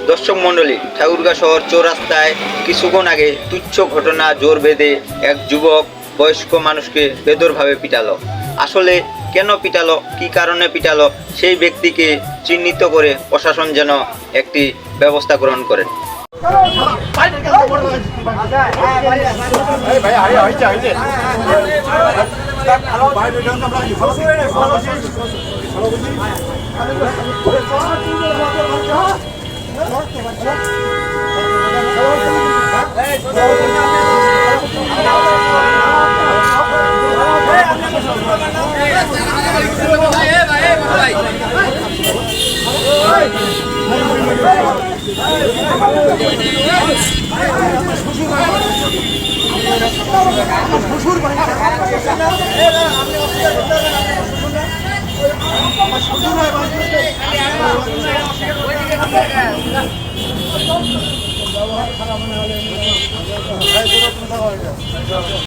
দর্শক মণ্ডলী, ঠাকুরগাঁ শহর চৌরাস্তায় কিছুক্ষণ আগে তুচ্ছ ঘটনা জোর বেঁধে এক যুবক বয়স্ক মানুষকে বেদরভাবে পিটালো। আসলে কেন পিটালো, কি কারণে পিটালো, সেই ব্যক্তিকে চিহ্নিত করে প্রশাসন যেন একটি ব্যবস্থা গ্রহণ করেন।